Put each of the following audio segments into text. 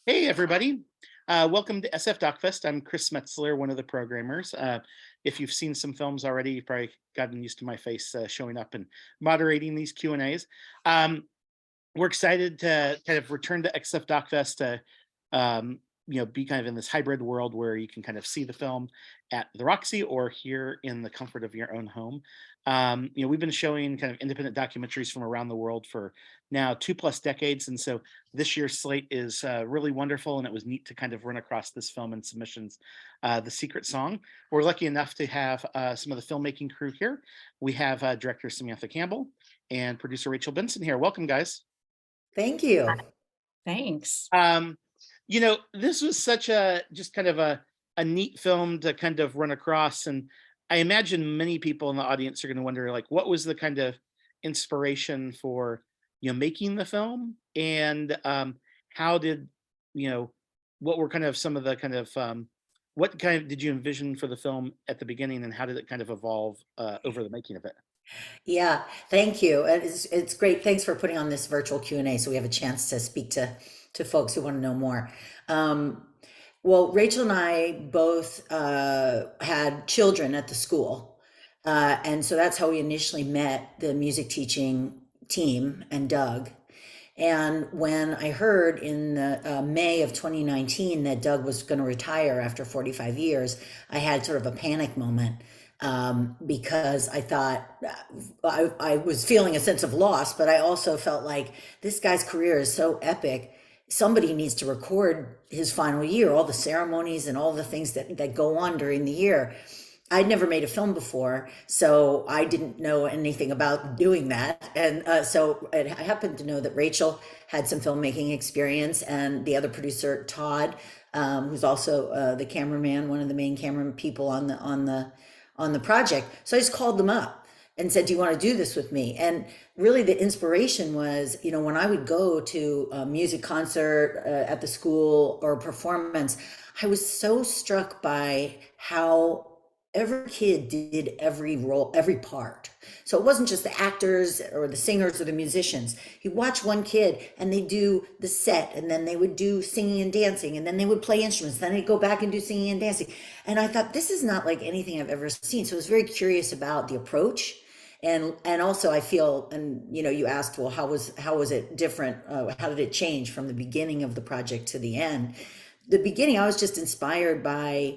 Hey, everybody. Welcome to SF DocFest. I'm Chris Metzler, one of the programmers. If you've seen some films already, you've probably gotten used to my face showing up and moderating these Q&As. We're excited to kind of return to XF DocFest to, be kind of in this hybrid world where you can kind of see the film at the Roxy or here in the comfort of your own home. We've been showing kind of independent documentaries from around the world for now 2+ decades, and so this year's slate is really wonderful, and it was neat to kind of run across this film and submissions, The Secret Song. We're lucky enough to have some of the filmmaking crew here. We have director Samantha Campbell and producer Rachel Benson here. Welcome, guys. Thank you. Thanks. Um, this was such a just kind of a neat film to kind of run across, and I imagine many people in the audience are going to wonder, like, what was the kind of inspiration for making the film, and how did you know what were kind of some of the kind of what kind of did you envision for the film at the beginning, and how did it kind of evolve over the making of it? Yeah, thank you. It's great. Thanks for putting on this virtual Q&A so we have a chance to speak to folks who want to know more. Well, Rachel and I both had children at the school. And so that's how we initially met the music teaching team and Doug. And when I heard in the May of 2019 that Doug was going to retire after 45 years, I had sort of a panic moment because I thought I was feeling a sense of loss, but I also felt like this guy's career is so epic. Somebody needs to record his final year, all the ceremonies and all the things that go on during the year. I'd never made a film before, so I didn't know anything about doing that. And so I happened to know that Rachel had some filmmaking experience, and the other producer, Todd, who's also the cameraman, one of the main camera people on the project. So I just called them up and said, "Do you want to do this with me?" And really, the inspiration was, when I would go to a music concert at the school or a performance, I was so struck by how every kid did every role, every part. So it wasn't just the actors or the singers or the musicians. You watch one kid and they do the set, and then they would do singing and dancing, and then they would play instruments, then they'd go back and do singing and dancing. And I thought, this is not like anything I've ever seen. So I was very curious about the approach. And also I feel, and you asked, well, how was it different? How did it change from the beginning of the project to the end? The beginning, I was just inspired by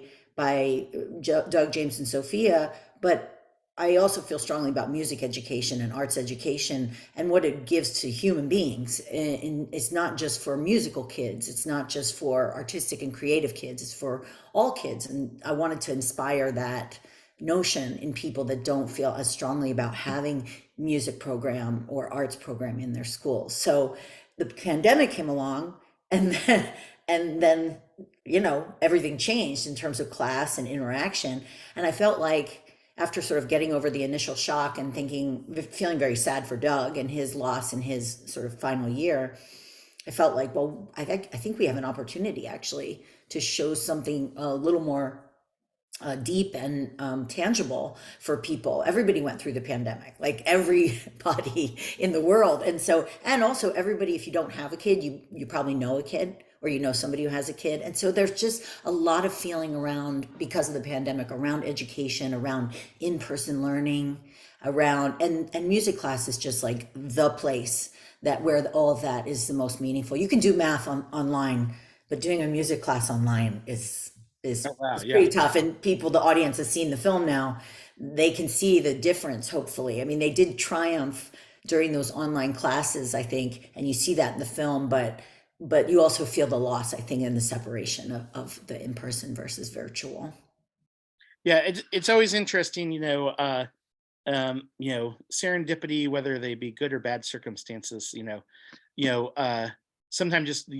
Doug, James, and Sophia, but I also feel strongly about music education and arts education and what it gives to human beings. And it's not just for musical kids. It's not just for artistic and creative kids. It's for all kids. And I wanted to inspire that notion in people that don't feel as strongly about having music program or arts program in their schools. So the pandemic came along, and then everything changed in terms of class and interaction. And I felt like after sort of getting over the initial shock and feeling very sad for Doug and his loss in his sort of final year, I felt like, well, I think we have an opportunity actually to show something a little more deep and tangible for people. Everybody went through the pandemic, like everybody in the world. And also everybody, if you don't have a kid, you probably know a kid, or somebody who has a kid. And so there's just a lot of feeling around, because of the pandemic, around education, around in-person learning, around, and music class is just like the place where all of that is the most meaningful. You can do math online, but doing a music class online is Oh, wow, is yeah. pretty tough. And the audience has seen the film now. They can see the difference, hopefully. I mean, they did triumph during those online classes, I think, and you see that in the film, but you also feel the loss, I think, in the separation of the in-person versus virtual. Yeah, it's always interesting, serendipity, whether they be good or bad circumstances, you know, uh, sometimes just,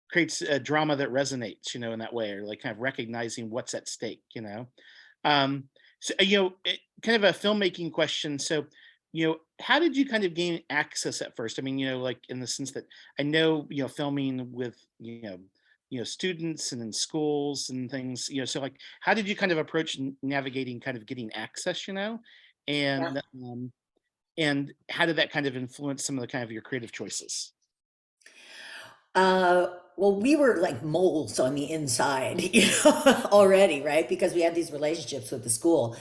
creates a drama that resonates, in that way, or like kind of recognizing what's at stake. Um, so, kind of a filmmaking question. So, how did you kind of gain access at first? I mean, like in the sense that I know, filming with, students and in schools and things, so like, how did you kind of approach navigating kind of getting access, Yeah. and and how did that kind of influence some of the kind of your creative choices? well, we were like moles on the inside, already, right? Because we had these relationships with the school.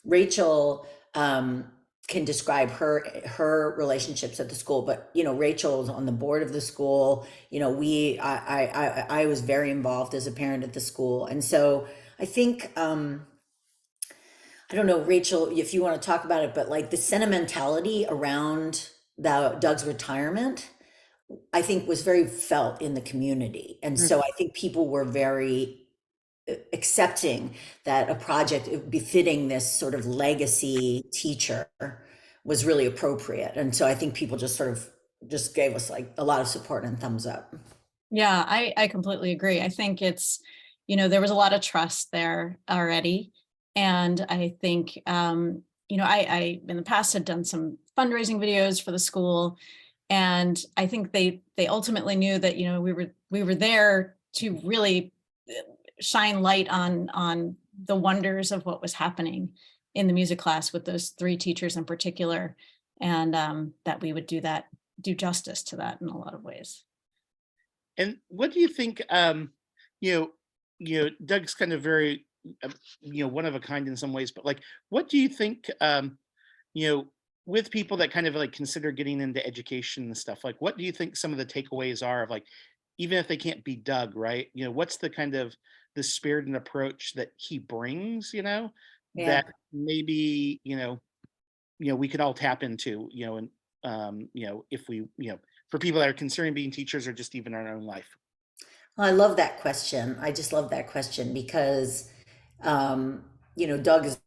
Rachel can describe her relationships at the school, but Rachel's on the board of the school. I was very involved as a parent at the school, and so I think I don't know, Rachel, if you want to talk about it, but like the sentimentality around Doug's retirement, I think was very felt in the community. And so I think people were very accepting that a project befitting this sort of legacy teacher was really appropriate. And so I think people just sort of just gave us like a lot of support and thumbs up. Yeah, I completely agree. I think it's, there was a lot of trust there already. And I think, I in the past had done some fundraising videos for the school. And I think they ultimately knew that, we were there to really shine light on the wonders of what was happening in the music class with those three teachers in particular. And that we would do justice to that in a lot of ways. And what do you think? Doug's kind of very, one of a kind in some ways. But like, what do you think? With people that kind of like consider getting into education and stuff, like, what do you think some of the takeaways are of like, even if they can't be Doug, right? What's the kind of the spirit and approach that he brings? Yeah. That maybe we could all tap into, and if we, for people that are considering being teachers or just even in our own life. I love that question. I just love that question because, Doug is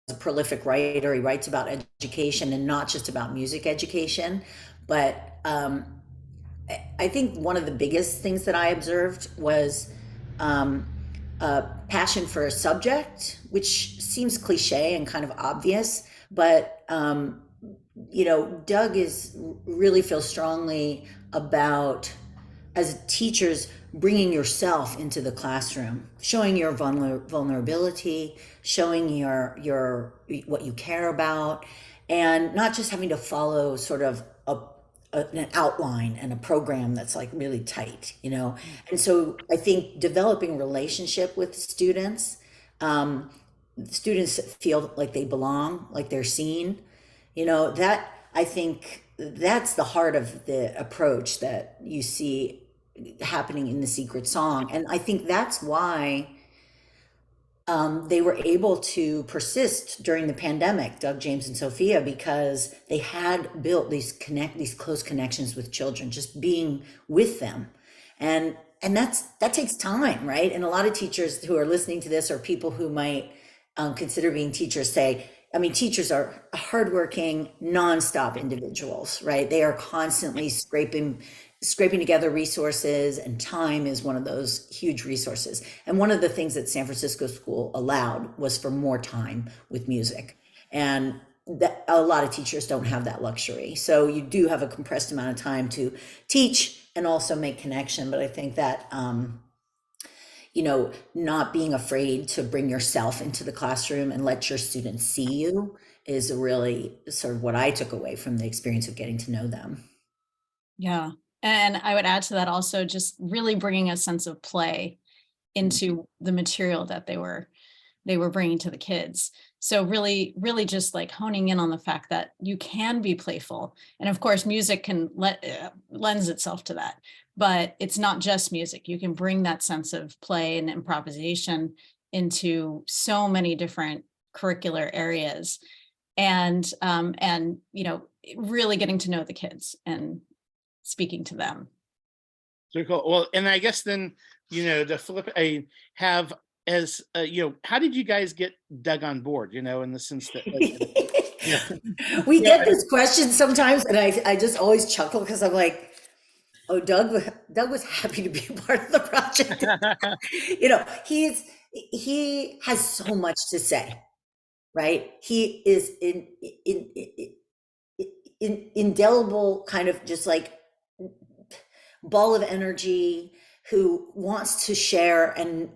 a prolific writer. He writes about education and not just about music education. But I think one of the biggest things that I observed was a passion for a subject, which seems cliche and kind of obvious, but Doug really feels strongly about, as teachers, bringing yourself into the classroom, showing your vulnerability, showing your what you care about, and not just having to follow sort of an outline and a program that's like really tight. And so I think developing relationship with students, students feel like they belong, like they're seen. That I think that's the heart of the approach that you see happening in The Secret Song. And I think that's why they were able to persist during the pandemic, Doug, James, and Sophia, because they had built these close connections with children, just being with them. And that takes time, right? And a lot of teachers who are listening to this, or people who might consider being teachers, say, I mean, teachers are hardworking, nonstop individuals, right? They are constantly scraping together resources, and time is one of those huge resources. And one of the things that San Francisco School allowed was for more time with music. And that a lot of teachers don't have that luxury. So you do have a compressed amount of time to teach and also make connection. But I think that not being afraid to bring yourself into the classroom and let your students see you is really sort of what I took away from the experience of getting to know them. Yeah. And I would add to that also just really bringing a sense of play into the material that they were bringing to the kids. So really, really just like honing in on the fact that you can be playful. And of course, music can lends itself to that. But it's not just music. You can bring that sense of play and improvisation into so many different curricular areas, and really getting to know the kids and speaking to them. So cool. Well, and I guess then, the flip, I have as how did you guys get Doug on board? In the sense that like, we get this question sometimes, and I just always chuckle because I'm like, oh, Doug was happy to be a part of the project. He has so much to say, right? He is indelible, kind of just like ball of energy, who wants to share and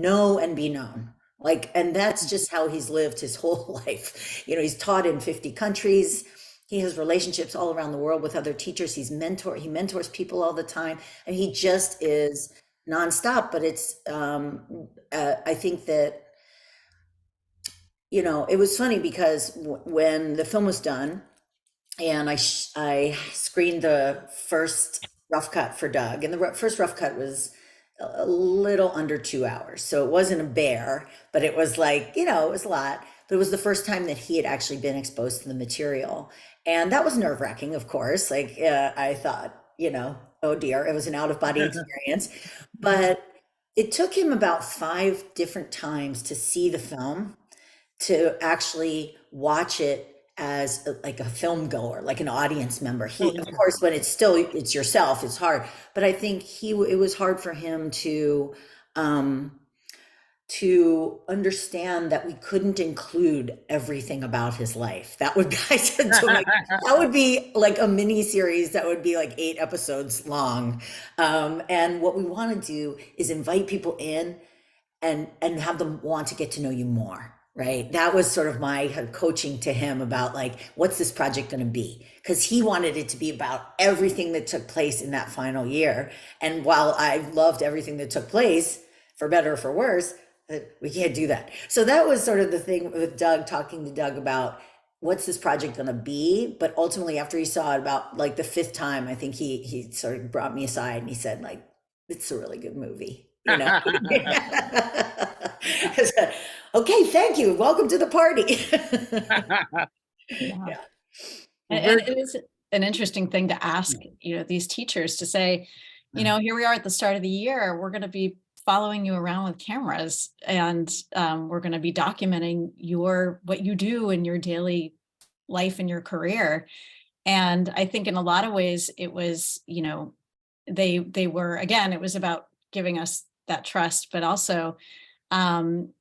know and be known. Like, and that's just how he's lived his whole life. He's taught in 50 countries. he has relationships all around the world with other teachers. He mentors people all the time, and he just is nonstop. But it's I think that, it was funny because when the film was done, and I screened the first rough cut for Doug, and the first rough cut was a little under 2 hours, so it wasn't a bear, but it was like, it was a lot. But it was the first time that he had actually been exposed to the material, and that was nerve wracking, of course. Like, I thought, oh dear, it was an out of body experience, but it took him about 5 different times to see the film, to actually watch it as like a film goer, like an audience member. Of course, when it's yourself, it's hard. But I think it was hard for him to understand that we couldn't include everything about his life. That would be, I said to him, like, that would be like a mini series that would be like 8 episodes long. And what we want to do is invite people in and have them want to get to know you more. Right. That was sort of my coaching to him about, like, what's this project going to be? Because he wanted it to be about everything that took place in that final year. And while I loved everything that took place, for better or for worse, we can't do that. So that was sort of the thing with Doug, talking to Doug about what's this project going to be. But ultimately, after he saw it about like the 5th time, I think he sort of brought me aside and he said, like, it's a really good movie. I said, okay, thank you. Welcome to the party. Yeah. And it is an interesting thing to ask, these teachers to say, here we are at the start of the year, we're going to be following you around with cameras, and we're going to be documenting what you do in your daily life and your career. And I think in a lot of ways it was, they were, again, it was about giving us that trust, but also keeping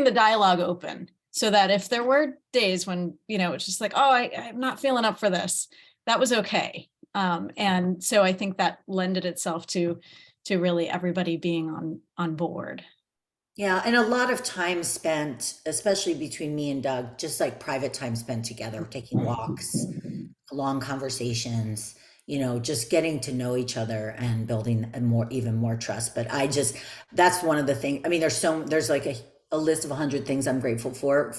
the dialogue open, so that if there were days when, it's just like, oh, I'm not feeling up for this, that was okay. And so I think that lended itself to really everybody being on board. Yeah, and a lot of time spent, especially between me and Doug, just like private time spent together, taking walks, long conversations, just getting to know each other and building even more trust. But that's one of the things. I mean, there's like a list of 100 things I'm grateful for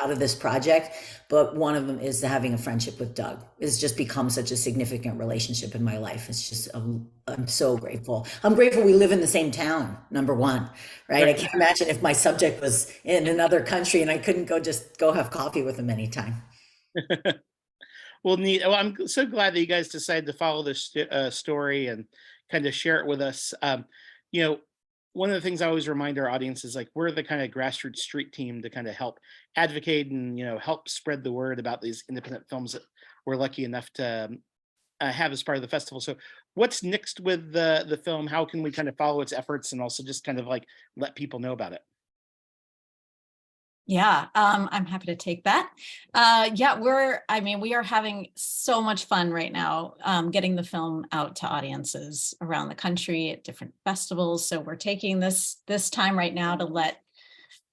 out of this project, but one of them is having a friendship with Doug. It's just become such a significant relationship in my life. It's just, I'm so grateful. I'm grateful we live in the same town, number one, right? I can't imagine if my subject was in another country and I couldn't go have coffee with him anytime. Well, neat. Well, I'm so glad that you guys decided to follow this story and kind of share it with us. One of the things I always remind our audience is, like, we're the kind of grassroots street team to kind of help advocate and, help spread the word about these independent films that we're lucky enough to have as part of the festival. So what's next with the film? How can we kind of follow its efforts and also just kind of like let people know about it? Yeah, I'm happy to take that. We are having so much fun right now, getting the film out to audiences around the country at different festivals. So we're taking this time right now to let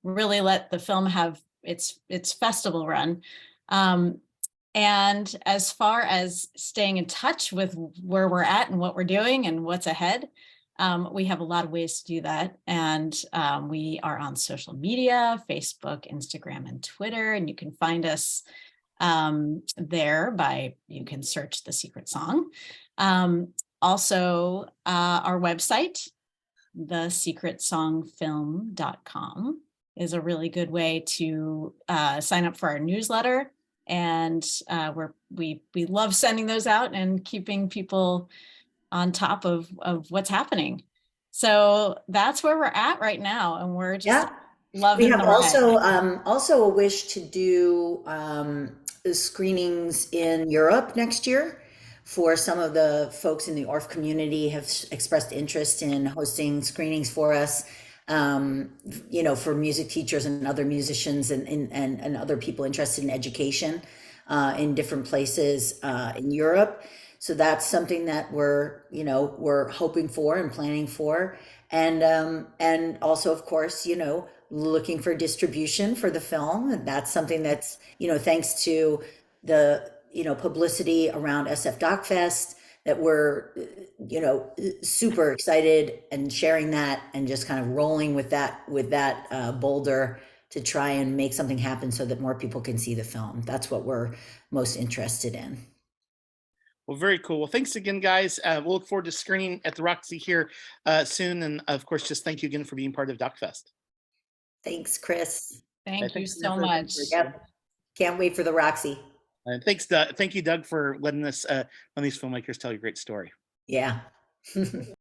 the film have its festival run. And as far as staying in touch with where we're at and what we're doing and what's ahead, we have a lot of ways to do that. And we are on social media, Facebook, Instagram, and Twitter. And you can find us there you can search The Secret Song. Also, our website, thesecretsongfilm.com, is a really good way to sign up for our newsletter. And we love sending those out and keeping people on top of what's happening. So that's where we're at right now. And we're just loving it. We have also a wish to do screenings in Europe next year. For some of the folks in the ORF community have expressed interest in hosting screenings for us, for music teachers and other musicians and other people interested in education in different places in Europe. So that's something that we're hoping for and planning for. And also, of course, looking for distribution for the film. And that's something that's, thanks to the, publicity around SF Doc Fest, that we're, super excited and sharing that and just kind of rolling with that boulder to try and make something happen so that more people can see the film. That's what we're most interested in. Well, very cool. Well, thanks again, guys. We'll look forward to screening at the Roxy here soon. And of course, just thank you again for being part of DocFest. Thanks, Chris. Thank you thanks so for- much. Yep. Can't wait for the Roxy. And thanks, Doug. Thank you, Doug, for letting us, letting these filmmakers tell your great story. Yeah.